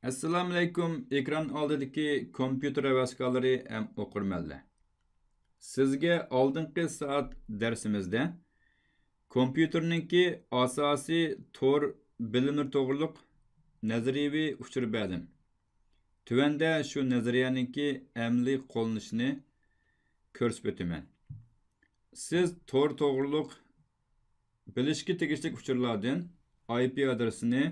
Assalomu alaykum. Ekran oldidagi kompyuter havaskorlari ham o'qirmanlar. Sizga oldingi soat darsimizda kompyuterningki asosiy tor bilimlar to'g'riliq nazariyaviy uchur berdim. Tuvanda shu nazariyaningki amaliy qo'llanishini ko'rsatib o'taman. Siz tor to'g'riliq bilishga tegishli uchurlardan IP adresini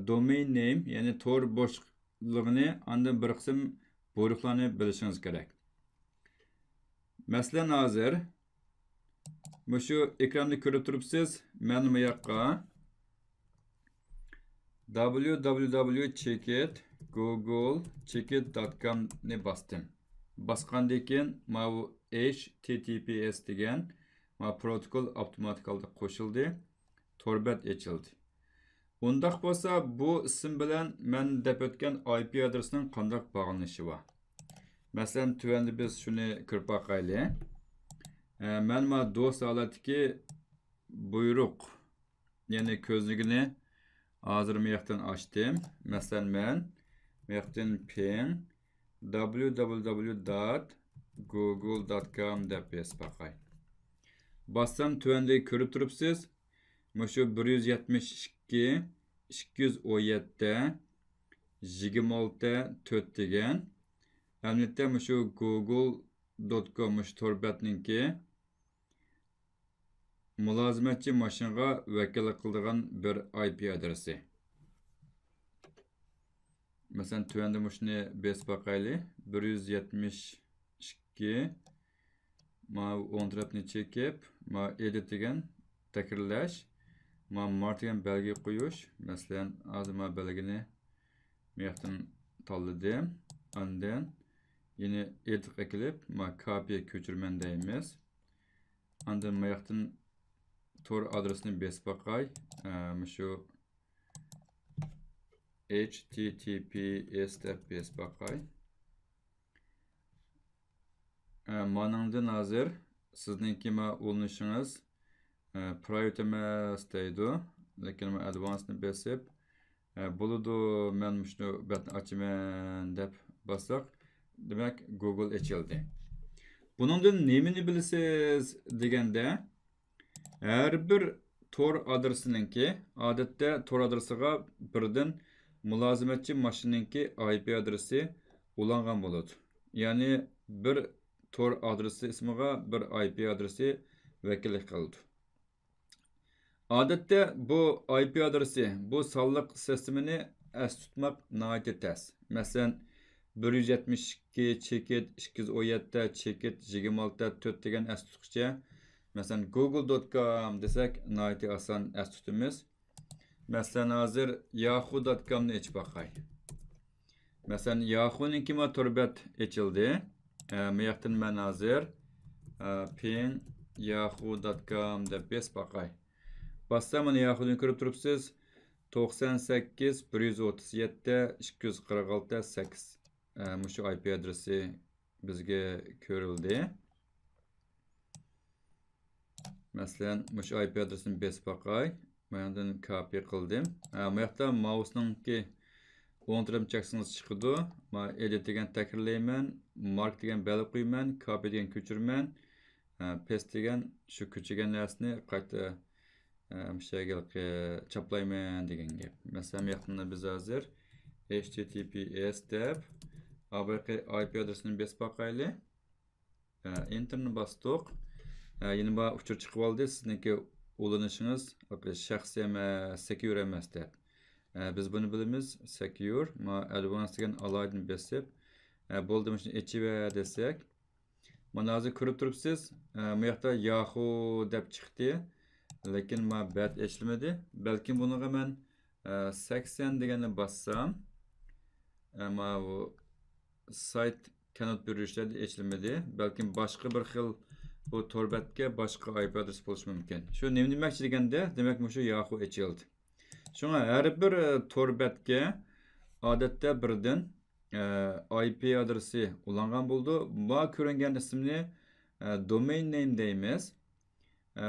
domain name yani tor boshlig'ini andan bir qism buyruqlarni bilishingiz kerak. Masalan hozir shu ekranda ko'rib turibsiz. Men bu yoqqa www.checkit.google.checkit.com ni bosdim. Bosgandan keyin bu HTTPS degan protokol avtomatik holda qo'shildi. Torbat ochildi. Undaq bo'lsa, bu ism bilan men deb o'tgan IP adresining qanday bog'lanishi bor. Masalan, tuvanda biz shuni ko'rib boqaylik. Men do'st holatdagi buyruq, ya'ni ko'zligini hozir bu yoqdan ochdim. Masalan, men bu yoqdan ping www.google.com deb yozib boqay. Bossam tuvanda ko'rib turibsiz. Shu 172 217 26 4 degan albatta shu google.com torbatninki mulozimatchi mashinaga vakillik qiladigan bir IP adresi. Masalan, tuvanda shuni bes boqaylik. 172 10 tarafni chekib, edit degan takrorlash, martigan belge qo'yish. Masalan, hozir belgini bu yoqdan tanladim. Ondan yine edit qilib, copy ko'chirman deymiz. Ondan bu yoqdan tor adresini besib boqay. Shu https deb besib boqay. Manandan hozir sizningki ulunishingiz private emas deydi. Lekin advancedni besib bo'ladi, men shuni betni ochaman deb bossak, demak Google ochildi. Buningdan nimani bilasiz deganda, har bir tor adresiningki odatda tor adresiga birdan mulozimatchi mashinaningki IP adresi ulangan bo'ladi. Ya'ni bir tor adresi ismiga bir IP adresi vakillik qiladi. Odatda bu IP adresi, bu sonliq sistemini as tutmak nəhayət tez. Masalan, 172 chekit 217 chekit 26 4 degan as tutqicha. Masalan, google.com desak nəhayət oson as tutamiz. Masalan, hozir yahoo.com ni ochib boqay. Masalan, Yahoo'ninki torbat ochildi. Bu yoqdan men hozir ping yahoo.com deb besib boqay. Bassam mana Yahoo'ni ko'rib turibsiz. 98 137 246 8. Shu IP adresi bizga ko'rildi. Masalan, shu IP adresini besib boqay. Mendan copy qildim. Bu yoqda mouse'ningki o'ng tarafini cheksangiz chiqadi. Men edit degan takrorlayman, mark degan belgi qo'yman, copy degan ko'chirman, paste degan shu ko'chirgan narsani qayta chaplayman degan gap. Masalan, bu yoqda biz hozir https deb IP adresini besib boqaylik. Enterni bosdik. Yine bu uchur chiqib oldi. Sizningki ulanishingiz shaxsiy emas, secure emas deb. Biz bunu bilamiz. Secure, advanced degan alaydan besib bo'ldi, shuni ichiva desak. Mana hozir ko'rib turibsiz. Bu yoqda Yahoo deb chiqdi. Lekin bat ochilmadi. Balkim buniga men 80 deganni bossam, bu sayt cannot be reached ochilmadi. Balkim boshqa bir xil bu torbatga boshqa IP adresi bo'lishi mumkin. Shu nima demoqchi deganda, demak shu Yahoo ochildi. Shunga har bir torbatga odatda birdan IP adresi ulangan bo'ldi. Bu ko'ringan ismni domain name deymiz.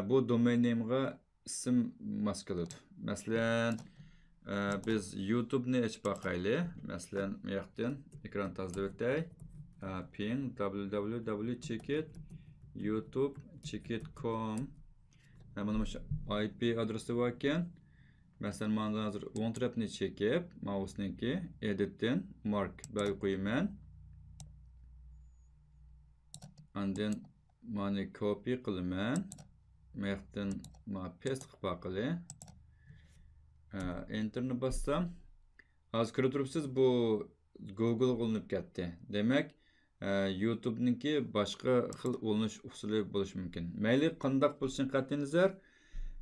Bu domain name'ga ism mos keladi. Masalan, biz YouTube'ni açıp bakaylı. Mesela yaktan ekran tazda ötey. Ping www.checkit YouTube checkit.com. Bunun IP adresi varken mesela bana hazır on trapni çekip mouse'ninki edit'ten mark belge koyayım. Andın mani copy kılıman. Mekten ma paste qilib bakılı. Enter'ni bassam. Az kirib turibsiz bu Google qo'llanib ketdi. Demak, YouTube'ninki boshqa xil o'linish usuli bo'lishi mumkin. Mayli qanday bo'lishini qat'iy nazar,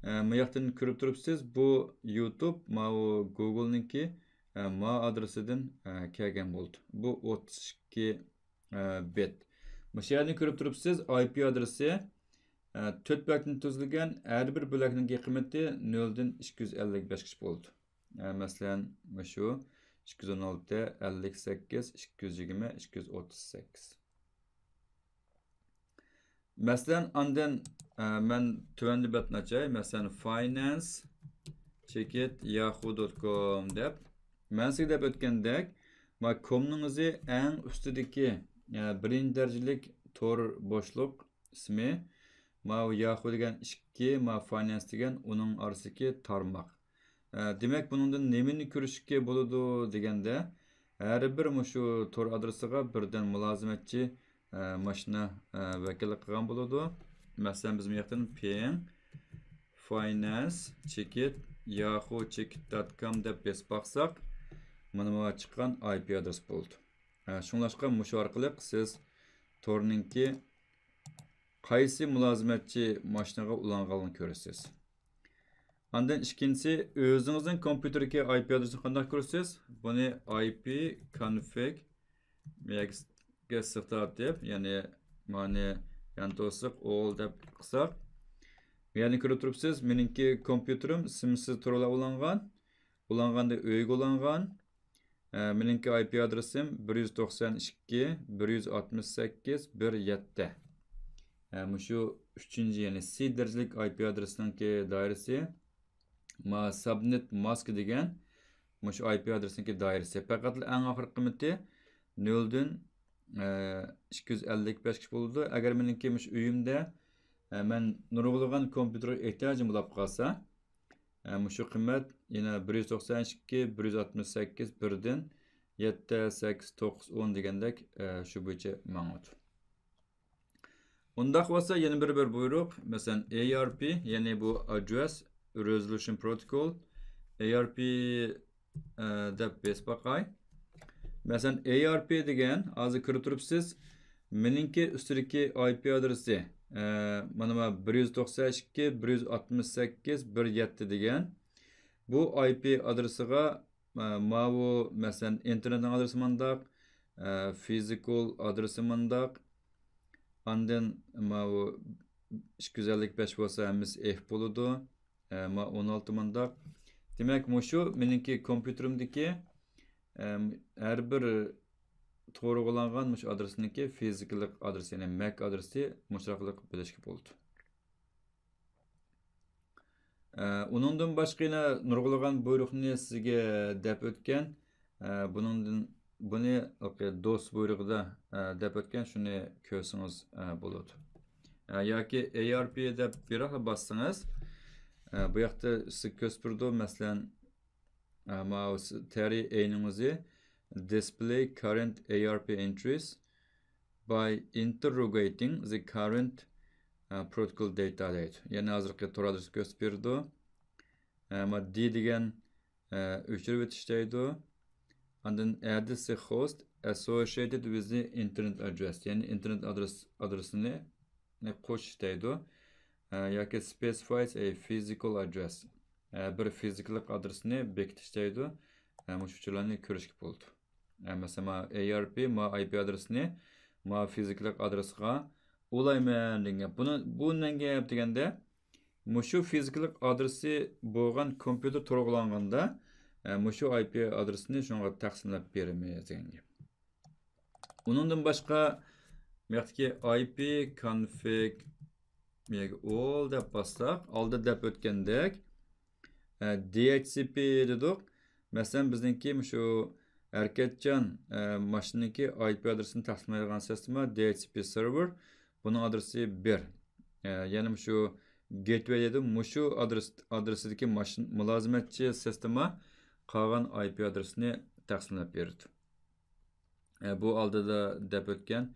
bu yoqdan ko'rib turibsiz, bu YouTube ma Google'ninki ma adresidan kelgan bo'ldi. Bu 32 bit. Bu yerni ko'rib turibsiz, IP adresi 4 bo'lakdan tuzilgan, har bir bo'lakning qiymati 0 dan 255 bo'ldi. Masalan, shu 216 58 220 238. Masalan, andan men tuvandi batni açay. Masalan, finance checkit yahoo.com deb. Men sizga deb o'tgandek, ma com'ningizni eng ustidagi birinchi darajalik tor bo'shliq ismi ma Yahoo degan 2, ma finance degan uning orasidagi tarmoq. Demak, buningdan nimani ko'rishga bo'ladi deganda, har bir shu tor adresiga birdan mulozimatchi mashina vakillik qilgan bo'ladi. Masalan, biz bu yerdan ping finance checkit yahoo checkit.com deb bosib baksak, mana bu chiqqan IP adres bo'ldi. Shunlashqa shu orqali siz torninki qaysi mulozimatchi mashinaga ulanganligini ko'rasiz. Andan ikkinchisi, o'zingizning kompyuteriga IP adresini qanday ko'rasiz? Buni IP config ga start deb, ya'ni mani yan to'siq all deb qilsak, ya'ni ko'rib turibsiz, meningki kompyuterim simsiz turla ulanganda uyga ulangan. Meningki IP adresim 192.168.1.7. Şu 3. yani C derecelik IP adresinki dairesi ma subnet mask degan şu IP adresinki dairesi. Fakat en ahir kıymeti 0'dan 255 bo'ldi. Agar meningki uyimda men nurg'ulg'an kompyuter ehtiyojim bo'lib qolsa, şu qiymat yana 192 168 1'dan 7 8 9 10 degandek şu bo'yicha ma'lumot. Undaq bo'lsa yana bir buyruq, masalan ARP, ya'ni bu Address Resolution Protocol, ARP deb bosib bakay. Masalan ARP degan, hozir kirib turibsiz, meningki ustidagi IP adresi mana 192.168.1.7 degan. Bu IP adresiga bu masalan internet adresi mandaq, physical adresi mandaq. Andan bu 255 bo'lsa hammasi F bo'ladi. 16 mandaq. Demak, shu meningki kompyuterimdagi har bir to'g'rilangan shu adresniki fizikalik adresi, ya'ni MAC adresi mushroqlik bilishga bo'ldi. Uningdan boshqa yana nurg'ulagan buyruqni sizga deb o'tgan, buni do'st buyrug'ida deb o'tgan, shuni ko'rsangiz bo'ladi. Yoki ARP deb bir bassangiz, bu yoqda siz ko'rib turdi, masalan, teri eyningizni display current ARP entries by interrogating the current protocol data deydi. Yani hozirgi tor adresi ko'rsatib berdi. D degan o'chirib o'tish deydi. And then add the host associated with the internet address. Yani internet adresini qo'shish deydi. Yoki specifies a physical address. Bir fizikalik adresini bekitish deydi. Shularni ko'rishga bo'ldi. Masalan, ARP IP adresini fizikalik adresiga ulayman degan. Bundan gap deganda, shu fizikalik adresi bo'lgan kompyuter to'g'rilanganda, shu IP adresini shunga taqsimlab beramiz degan gap. Uningdan boshqa yoqdagi IP config all deb bassak, oldi deb o'tgandek DHCP dedik. Masalan, bizniki şu Erketcan maşiniki IP adresini tasdiqlaydigan sistema DHCP server. Bunun adresi 1. Yani şu gateway dedi, şu adresideki maşin mülazimetçi sistema qolgan IP adresini taqsimlab berdi. Bu aldı da dep ötken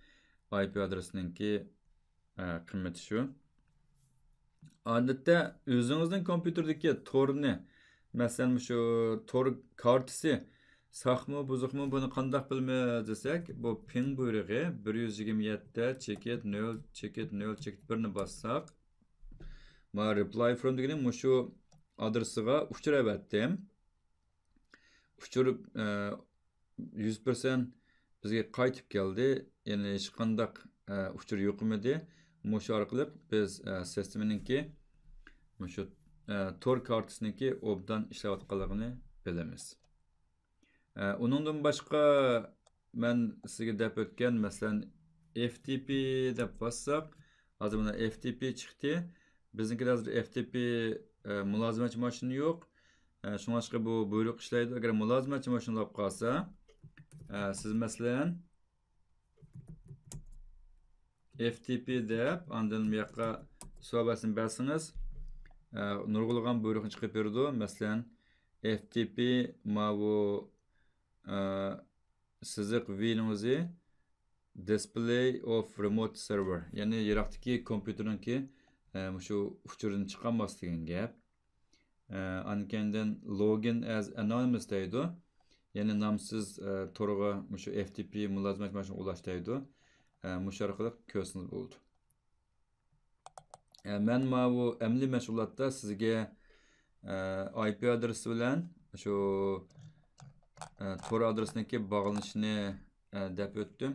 IP adresininki qiymati şu. Odatda o'zingizning kompyuterdagi torni, masalan şu tor kartisi saqmi buzuqmi buni qandoq bilmaymiz desak, bu ping buyrug'i 127.0.0.0.1 ni bassak, ma reply from degani şu adresiga uchirib etdim. Uchirib 100% bizga qaytib keldi. Yani hech qanday uchur yo'qmidi. Şu orqali biz sisteminingki şu tor kartisiniki obdan ishlayotganligini bilamiz. Uningdan boshqa men sizga deb o'tgan, masalan, FTP deb bassak, hozir mana FTP chiqdi. Bizniki hozir FTP mulozimatchi mashina yo'q. Shunga bu buyruq ishlaydi. Agar mulozimatchi mashina olib qolsa, siz masalan FTP deb andan bu yoqqa suhbatini bersangiz, nurg'ulg'an buyruqni chiqib berdi. Masalan, FTP bu siziq Windows display of remote server. Yani yiroqdagi kompyuterningki şu uchurdan chiqolmas degan gap. Ankendan login as anonymous deydi. Yani namsiz torga şu FTP mulozimat mashina ulash deydi. Mush orqali ko'rsiniz bo'ldi. Men bu amaliy mashg'ulotda sizga IP adresi bilan şu tor adresiniki bağlanışını dep öttüm.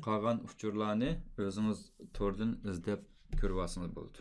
Qolgan uchurlarni o'zingiz tordan izlab ko'rib olsangiz bo'ldi.